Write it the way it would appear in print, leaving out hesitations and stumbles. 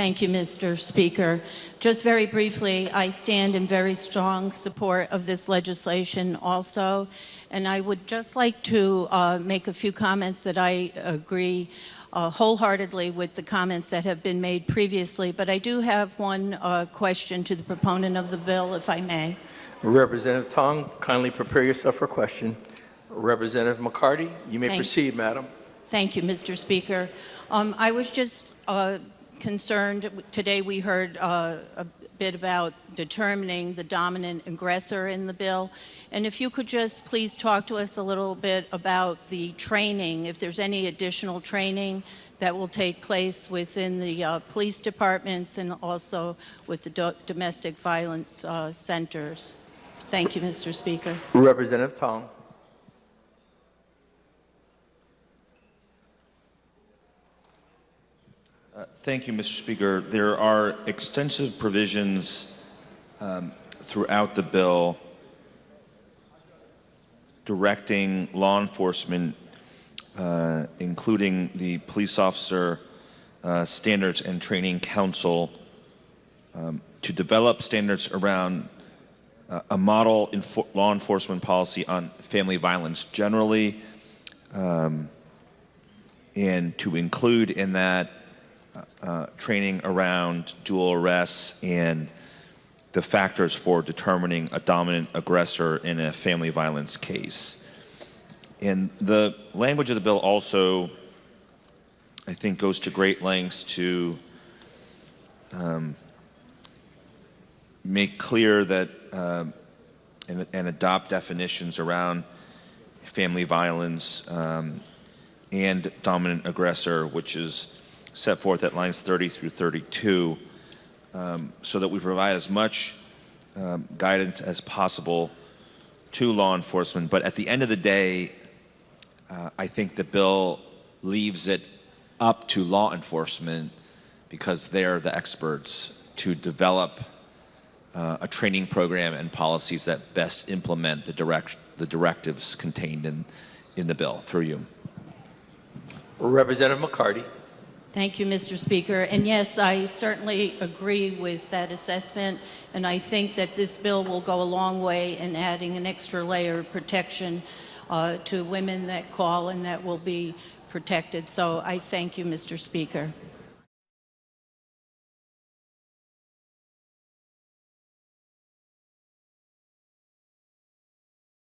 Thank you, Mr. Speaker. Just very briefly, I stand in very strong support of this legislation also, and I would just like to make a few comments that I agree wholeheartedly with the comments that have been made previously, but I do have one question to the proponent of the bill, if I may. Representative Tong, kindly prepare yourself for a question. Representative McCarty, you may proceed, madam. Thank you, Mr. Speaker. I was just concerned, today we heard a bit about determining the dominant aggressor in the bill, and if you could just please talk to us a little bit about the training, if there's any additional training that will take place within the police departments and also with the domestic violence centers. Thank you, Mr. Speaker. Representative Tong. Thank you, Mr. Speaker. There are extensive provisions throughout the bill directing law enforcement, including the Police Officer Standards and Training Council, to develop standards around a model law enforcement policy on family violence generally, and to include in that training around dual arrests and the factors for determining a dominant aggressor in a family violence case. And the language of the bill also, I think, goes to great lengths to make clear that and adopt definitions around family violence and dominant aggressor, which is set forth at lines 30 through 32, so that we provide as much guidance as possible to law enforcement. But at the end of the day, I think the bill leaves it up to law enforcement, because they're the experts, to develop a training program and policies that best implement the directives contained in the bill. Through you. Representative McCarty. Thank you, Mr. Speaker. And yes, I certainly agree with that assessment, and I think that this bill will go a long way in adding an extra layer of protection to women that call and that will be protected. So I thank you, Mr. Speaker.